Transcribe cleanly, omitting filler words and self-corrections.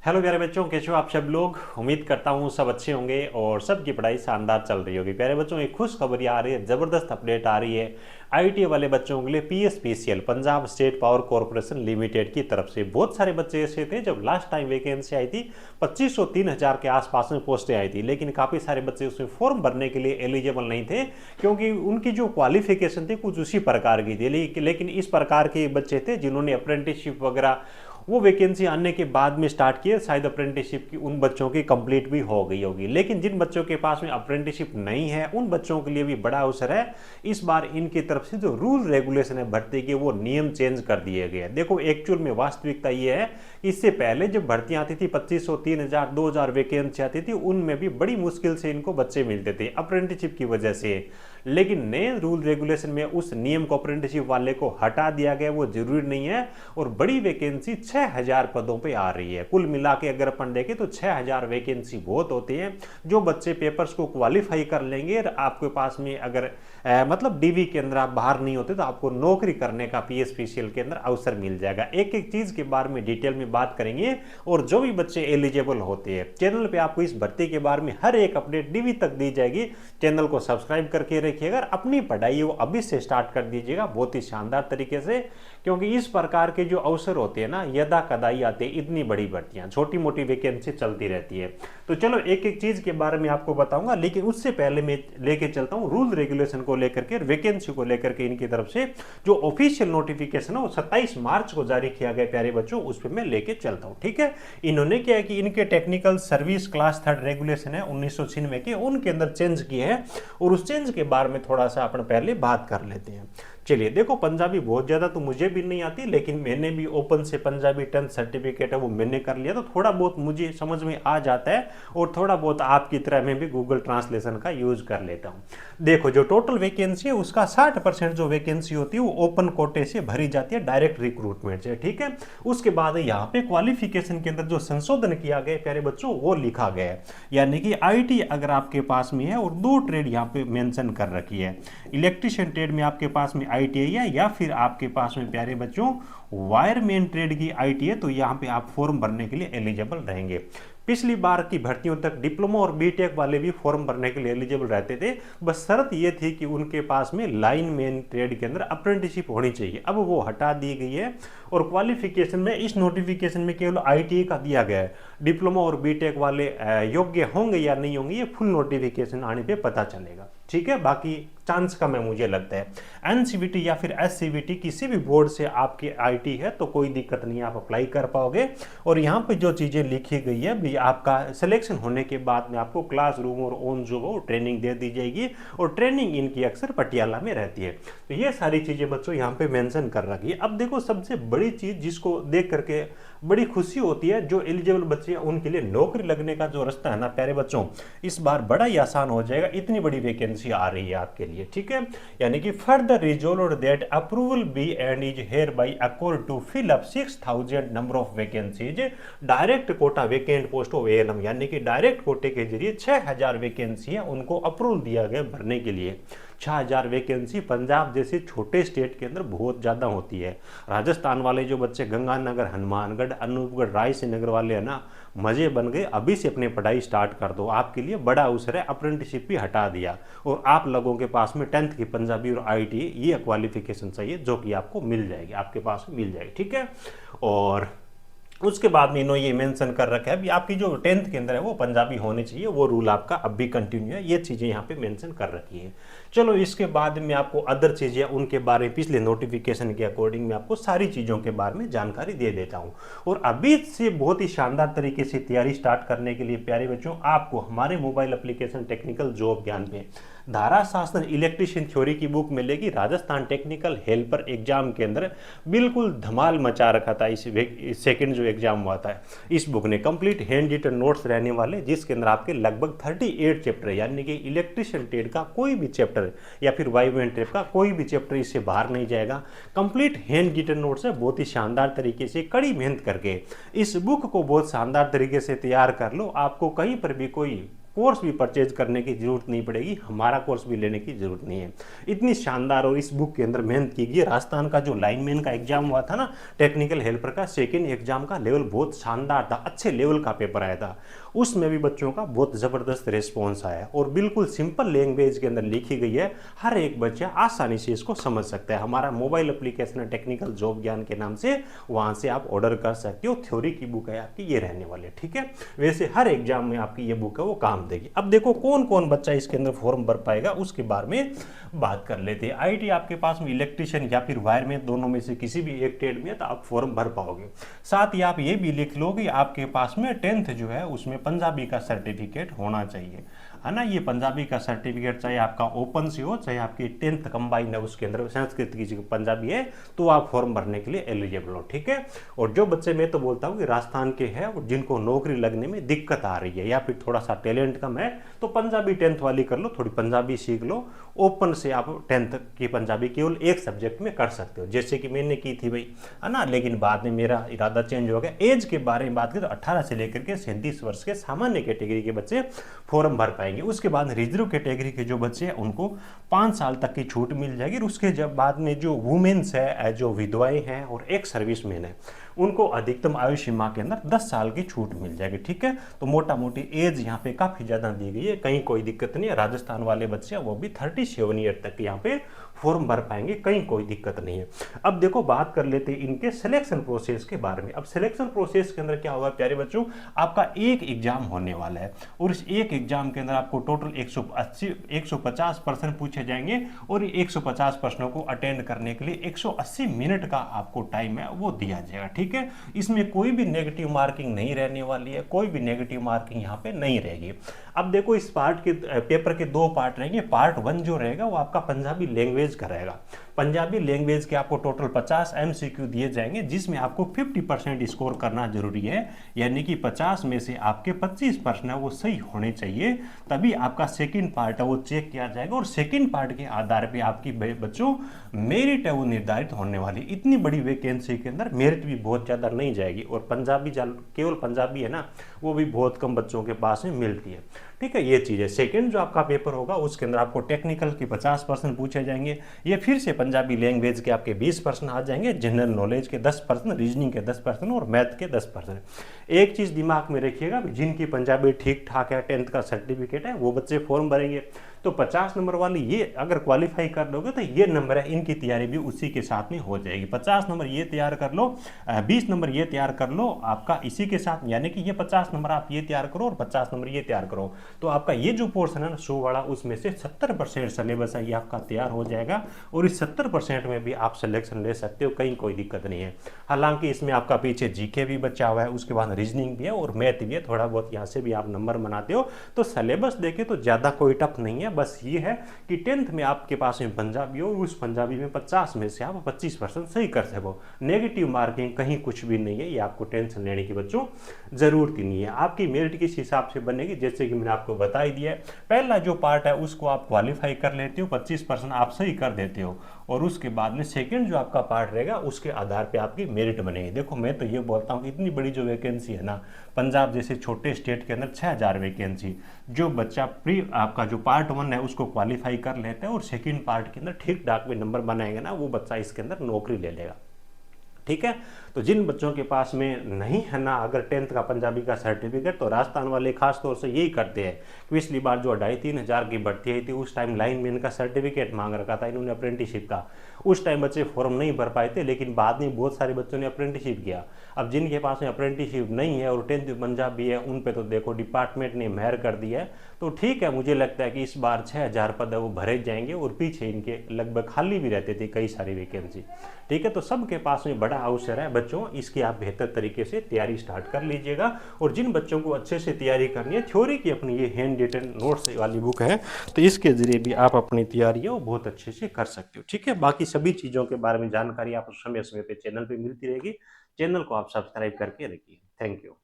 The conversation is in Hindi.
हेलो प्यारे बच्चों, कैसे हो आप सब लोग। उम्मीद करता हूँ सब अच्छे होंगे और सबकी पढ़ाई शानदार चल रही होगी। प्यारे बच्चों, एक खुश खबर आ रही है, ज़बरदस्त अपडेट आ रही है आईटी वाले बच्चों के लिए। PSPCL Punjab state power corporation limited की तरफ से बहुत सारे बच्चे ऐसे थे जब लास्ट टाइम वैकेंसी आई थी 2500-3000 के आसपास में पोस्टें आई थी, लेकिन काफ़ी सारे बच्चे उसमें फॉर्म भरने के लिए एलिजिबल नहीं थे क्योंकि उनकी जो क्वालिफिकेशन थी कुछ उसी प्रकार की थी। लेकिन इस प्रकार के बच्चे थे जिन्होंने अप्रेंटिसशिप वगैरह वो वैकेंसी आने के बाद में स्टार्ट किए, शायद अप्रेंटिसशिप की उन बच्चों की कंप्लीट भी हो गई होगी। लेकिन जिन बच्चों के पास में अप्रेंटिसशिप नहीं है उन बच्चों के लिए भी बड़ा अवसर है। इस बार इनकी तरफ से जो रूल रेगुलेशन है भर्ती के, वो नियम चेंज कर दिए गए। देखो, एक्चुअल में वास्तविकता ये है, इससे पहले जब भर्ती आती थी 2500, 3000, 2000 वैकेंसी आती थी, उनमें भी बड़ी मुश्किल से इनको बच्चे मिलते थे अप्रेंटिसशिप की वजह से। लेकिन नए रूल रेगुलेशन में उस नियम को अप्रेंटिसशिप वाले को हटा दिया गया, वो जरूरी नहीं है। और बड़ी वैकेंसी 6000 पदों पे आ रही है। कुल मिला के अगर अपन देखें तो 6000 वैकेंसी बहुत होती है। जो बच्चे पेपर्स को क्वालिफाई कर लेंगे, आपके पास में अगर मतलब डीवी के अंदर आप बाहर नहीं होते तो आपको नौकरी करने का पीएसपीसीएल के अंदर अवसर मिल जाएगा। एक एक चीज के बारे में डिटेल में बात करेंगे और जो भी बच्चे एलिजिबल होते हैं, चैनल पे आपको इस भर्ती के बारे में हर एक अपडेट डीवी तक दी जाएगी। चैनल को सब्सक्राइब करके रखिएगा, अपनी पढ़ाई वो अभी से स्टार्ट कर दीजिएगा बहुत ही शानदार तरीके से, क्योंकि इस प्रकार के जो अवसर होते हैं ना, यदा कदाई आते हैं। इतनी बड़ी भर्तियां, छोटी मोटी वैकेंसी चलती रहती है। तो चलो एक एक चीज के बारे में आपको बताऊंगा, लेकिन उससे पहले मैं लेके चलता हूं रूल रेगुलेशन को लेकर के, वैकेंसी को लेकर के इनकी तरफ से जो ऑफिशियल नोटिफिकेशन है वो 27 मार्च को जारी किया गया प्यारे बच्चों, उस पर मैं लेके चलता हूं। ठीक है, इन्होंने क्या है कि इनके टेक्निकल सर्विस क्लास 3 रेगुलेशन है 1996 के, उनके अंदर चेंज किए हैं और उस चेंज के बारे में थोड़ा सा अपन पहले बात कर लेते हैं। चलिए, देखो, पंजाबी बहुत ज़्यादा तो मुझे भी नहीं आती, लेकिन मैंने भी ओपन से पंजाबी 10th सर्टिफिकेट है वो मैंने कर लिया, तो थोड़ा बहुत मुझे समझ में आ जाता है और थोड़ा बहुत आपकी तरह मैं भी गूगल ट्रांसलेशन का यूज कर लेता हूँ। देखो, जो टोटल वैकेंसी है उसका 60% जो वैकेंसी होती है वो ओपन कोटे से भरी जाती है, डायरेक्ट रिक्रूटमेंट से। ठीक है, उसके बाद यहाँ पे क्वालिफिकेशन के अंदर जो संशोधन किया गया प्यारे बच्चों वो लिखा गया है, यानी कि आईटी अगर आपके पास में है और 2 ट्रेड यहाँ पे मेंशन कर रखी है। इलेक्ट्रिशियन ट्रेड में आपके पास में आईटीआई है, या फिर आपके पास में प्यारे बच्चों वायरमैन ट्रेड की आईटी है, तो यहाँ पे आप फॉर्म भरने के लिए एलिजिबल रहेंगे। पिछली बार की भर्तियों तक डिप्लोमा और बीटेक वाले भी फॉर्म भरने के लिए एलिजिबल रहते थे, बस शर्त ये थी कि उनके पास में लाइन मैन ट्रेड के अंदर अप्रेंटिसशिप होनी चाहिए। अब वो हटा दी गई है और क्वालिफिकेशन में इस नोटिफिकेशन में केवल आईटीआई का दिया गया है। डिप्लोमा और बीटेक वाले योग्य होंगे या नहीं होंगे ये फुल नोटिफिकेशन आने पे पता चलेगा। ठीक है, बाकी चांस कम है मुझे लगता है। एनसीवीटी या फिर एससीवीटी किसी भी बोर्ड से आपकी आईटी है तो कोई दिक्कत नहीं, आप अप्लाई कर पाओगे। और यहाँ पे जो चीज़ें लिखी गई है भी, आपका सिलेक्शन होने के बाद में आपको क्लासरूम और ऑन जो वो ट्रेनिंग दे दी जाएगी, और ट्रेनिंग इनकी अक्सर पटियाला में रहती है। तो ये सारी चीज़ें बच्चों यहाँ पे मेंशन कर रखी है। अब देखो, सबसे बड़ी चीज़ जिसको देख करके बड़ी खुशी होती है, जो एलिजिबल बच्चे हैं उनके लिए नौकरी लगने का जो रास्ता है ना प्यारे बच्चों, इस बार बड़ा ही आसान हो जाएगा। इतनी बड़ी वैकेंसी आ रही है आपके लिए। ठीक है, यानी कि further resolve that approval be and is hereby accord to fill up 6000 number of vacancies direct quota vacant post of ALM, यानी कि डायरेक्ट कोटे के जरिए 6000 वैकेंसी है उनको अप्रूवल दिया गया भरने के लिए। 6000 वैकेंसी पंजाब जैसे छोटे स्टेट के अंदर बहुत ज़्यादा होती है। राजस्थान वाले जो बच्चे गंगानगर, हनुमानगढ़, अनूपगढ़, रायसेनगर वाले है ना, मज़े बन गए। अभी से अपनी पढ़ाई स्टार्ट कर दो, आपके लिए बड़ा अवसर है। अप्रेंटिसशिप भी हटा दिया और आप लोगों के पास में 10th की पंजाबी और आईटी ये क्वालिफिकेशन चाहिए, जो कि आपको मिल जाएगी, आपके पास मिल जाएगी। ठीक है, और उसके बाद में इन्होंने ये मेंशन कर रखा है भी आपकी जो 10th के अंदर है वो पंजाबी होनी चाहिए, वो रूल आपका अब भी कंटिन्यू है। ये चीज़ें यहाँ पे मेंशन कर रखी है। चलो, इसके बाद में आपको अदर चीज़ें उनके बारे में पिछले नोटिफिकेशन के अकॉर्डिंग में आपको सारी चीज़ों के बारे में जानकारी दे देता हूँ। और अभी से बहुत ही शानदार तरीके से तैयारी स्टार्ट करने के लिए प्यारे बच्चों, आपको हमारे मोबाइल एप्लीकेशन टेक्निकल जॉब ज्ञान पे धारा शास्त्र इलेक्ट्रिशियन थ्योरी की बुक मिलेगी। राजस्थान टेक्निकल हेल्पर एग्जाम के अंदर बिल्कुल धमाल मचा रखा था इस सेकंड जो एग्जाम हुआ था। इस बुक ने कंप्लीट हैंड रिटन नोट्स रहने वाले, जिसके अंदर आपके लगभग 38 चैप्टर, यानी कि इलेक्ट्रिशियन ट्रेड का कोई भी चैप्टर या फिर वाइवमेंट ट्रेड का कोई भी चैप्टर इससे बाहर नहीं जाएगा। कंप्लीट हैंड रिटन नोट्स है, बहुत ही शानदार तरीके से कड़ी मेहनत करके इस बुक को बहुत शानदार तरीके से तैयार कर लो। आपको कहीं पर भी कोई कोर्स भी परचेज करने की जरूरत नहीं पड़ेगी, हमारा कोर्स भी लेने की जरूरत नहीं है। इतनी शानदार और इस बुक के अंदर मेहनत की गई है। राजस्थान का जो लाइनमैन का एग्जाम हुआ था ना, टेक्निकल हेल्पर का, सेकेंड एग्जाम का लेवल बहुत शानदार था, अच्छे लेवल का पेपर आया था। उसमें भी बच्चों का बहुत ज़बरदस्त रिस्पॉन्स आया और बिल्कुल सिंपल लैंग्वेज के अंदर लिखी गई है, हर एक बच्चा आसानी से इसको समझ सकता है। हमारा मोबाइल एप्लीकेशन है टेक्निकल जॉब ज्ञान के नाम से, वहाँ से आप ऑर्डर कर सकते हो। थ्योरी की बुक है आपकी, ये रहने वाले, ठीक है। वैसे हर एग्जाम में आपकी ये बुक है वो काम देगी। अब देखो कौन कौन बच्चा इसके अंदर फॉर्म भर पाएगा, उसके बारे में बात कर लेते हैं। आईटी आपके पास में इलेक्ट्रिशियन या फिर वायरमैन, दोनों में से किसी भी एक ट्रेड में है तो आप फॉर्म भर पाओगे। साथ ही आप ये भी लिख लो कि आपके पास में 10th जो है उसमें पंजाबी का सर्टिफिकेट होना चाहिए, है ना। ये पंजाबी का सर्टिफिकेट चाहे आपका ओपन से हो, चाहे आपकी 10th कंबाइंड है उसके अंदर संस्कृत की जगह पंजाबी है, तो आप फॉर्म भरने के लिए एलिजिबल हो, ठीक है। और जो बच्चे, मैं तो बोलता हूँ कि राजस्थान के हैं और जिनको नौकरी लगने में दिक्कत आ रही है या फिर थोड़ा सा टैलेंट कम है, तो पंजाबी 10th वाली कर लो, थोड़ी पंजाबी सीख लो। ओपन से आप 10th की पंजाबी केवल एक सब्जेक्ट में कर सकते हो, जैसे कि मैंने की थी भाई, है ना। लेकिन बाद में मेरा इरादा चेंज हो गया। एज के बारे में बात करें तो 18 से लेकर के 37 वर्ष के सामान्य कैटेगरी के बच्चे फॉर्म भर पाएंगे। उसके बाद रिजर्व कैटेगरी के जो बच्चे हैं उनको 5 साल तक की छूट मिल जाएगी। और उसके जब बाद में जो वुमेन्स है, जो विधवाएं हैं और एक सर्विसमैन है, उनको अधिकतम आयु सीमा के अंदर 10 साल की छूट मिल जाएगी, ठीक है। तो मोटा मोटी एज यहाँ पे काफ़ी ज़्यादा दी गई है, कहीं कोई दिक्कत नहीं है। राजस्थान वाले बच्चे वो भी 37 ईयर तक यहाँ पे फॉर्म भर पाएंगे, कहीं कोई दिक्कत नहीं है। अब देखो बात कर लेते हैं इनके सिलेक्शन प्रोसेस के बारे में। अब सिलेक्शन प्रोसेस के अंदर क्या होगा प्यारे बच्चों, आपका एक एग्जाम होने वाला है और इस एक एग्जाम के अंदर आपको टोटल 150 प्रश्न पूछे जाएंगे और 150 प्रश्नों को अटेंड करने के लिए 180 मिनट का आपको टाइम है वो दिया जाएगा, ठीक है। इसमें कोई भी नेगेटिव मार्किंग नहीं रहने वाली है, कोई भी नेगेटिव मार्किंग यहाँ पे नहीं रहेगी। अब देखो इस पार्ट के पेपर के 2 पार्ट रहेंगे। पार्ट 1 जो रहेगा वो आपका पंजाबी लैंग्वेज का रहेगा। पंजाबी लैंग्वेज के आपको टोटल 50 MCQ दिए जाएंगे, जिसमें आपको 50% स्कोर करना जरूरी है, यानी कि 50 में से आपके 25 प्रश्न है वो सही होने चाहिए, तभी आपका सेकंड पार्ट है वो चेक किया जाएगा। और सेकंड पार्ट के आधार पे आपकी बच्चों मेरिट है वो निर्धारित होने वाली। इतनी बड़ी वैकेंसी के अंदर मेरिट भी बहुत ज़्यादा नहीं जाएगी। और पंजाबी केवल पंजाबी है ना, वो भी बहुत कम बच्चों के पास में मिलती है, ठीक है। ये चीज़ है। सेकेंड जो आपका पेपर होगा उसके अंदर आपको टेक्निकल के 50% पूछे जाएंगे। ये फिर से पंजाबी लैंग्वेज के आपके 20% आ जाएंगे, जनरल नॉलेज के 10%, रीजनिंग के 10% और मैथ के 10%। एक चीज़ दिमाग में रखिएगा, जिनकी पंजाबी ठीक ठाक है, 10th का सर्टिफिकेट है, वो बच्चे फॉर्म भरेंगे। तो 50 नंबर वाली ये अगर क्वालिफाई कर लोगे तो ये नंबर है, इनकी तैयारी भी उसी के साथ में हो जाएगी। 50 नंबर ये तैयार कर लो, 20 नंबर ये तैयार कर लो आपका इसी के साथ, यानी कि ये 50 नंबर आप ये तैयार करो और 50 नंबर ये तैयार करो, तो आपका ये जो पोर्शन है ना 100 वाला, उसमें से 70% सिलेबस है ये आपका तैयार हो जाएगा। और इस 70% में भी आप सिलेक्शन ले सकते हो, कहीं कोई दिक्कत नहीं है। हालांकि इसमें आपका पीछे जीके भी बचा हुआ है, उसके बाद रीजनिंग भी है और मैथ भी है, थोड़ा बहुत यहाँ से भी आप नंबर बनाते हो। तो सिलेबस देखे तो ज़्यादा कोई टफ नहीं है, बस ये है कि 10th में आपके पास में पंजाबी हो, उस पंजाबी में 50 में से आप 25% सही कर सको। नेगेटिव मार्किंग कहीं कुछ भी नहीं है, ये आपको टेंशन लेने की बच्चों जरूरत ही नहीं है। आपकी मेरिट किस हिसाब से बनेगी, जैसे कि मैंने आपको बता ही दिया है। पहला जो पार्ट है उसको आप क्वालिफाई कर लेते हो, 25% आप सही कर देते हो, और उसके बाद में सेकंड जो आपका पार्ट रहेगा उसके आधार पे आपकी मेरिट बनेगी। देखो मैं तो ये बोलता हूँ कि इतनी बड़ी जो वैकेंसी है ना, पंजाब जैसे छोटे स्टेट के अंदर 6000 वैकेंसी, जो बच्चा प्री आपका जो पार्ट 1 है उसको क्वालिफाई कर लेते हैं और सेकंड पार्ट के अंदर ठीक ठाक में नंबर बनाएंगे ना, वो बच्चा इसके अंदर नौकरी ले लेगा, ठीक है। तो जिन बच्चों के पास में नहीं है ना अगर 10th का पंजाबी का सर्टिफिकेट, तो राजस्थान वाले खास तौर से यही करते हैं। पिछली बार जो 2500-3000 हज़ार की भर्ती आई थी उस टाइम लाइनमैन का सर्टिफिकेट मांग रखा था इन्होंने, अप्रेंटिसशिप का। उस टाइम बच्चे फॉर्म नहीं भर पाए थे, लेकिन बाद में बहुत सारे बच्चों ने अप्रेंटिसशिप किया। अब जिनके पास में अप्रेंटिसशिप नहीं है और 10th पंजाबी है, उन पे तो देखो डिपार्टमेंट ने मेहर कर दिया है। तो ठीक है, मुझे लगता है कि इस बार 6000 पद है वो भरे जाएंगे और पीछे इनके लगभग खाली भी रहते थे कई सारी वैकेंसी, ठीक है। तो सबके पास में बड़ा अवसर है बच्चों, इसकी आप बेहतर तरीके से तैयारी स्टार्ट कर लीजिएगा। और जिन बच्चों को अच्छे से तैयारी करनी है, थ्योरी की अपनी ये हैंड रिटन नोट्स वाली बुक है, तो इसके जरिए भी आप अपनी तैयारी है वो बहुत अच्छे से कर सकते हो, ठीक है। बाकी सभी चीज़ों के बारे में जानकारी आपको समय समय पे चैनल पे मिलती रहेगी। चैनल को आप सब्सक्राइब करके रखिए। Thank you.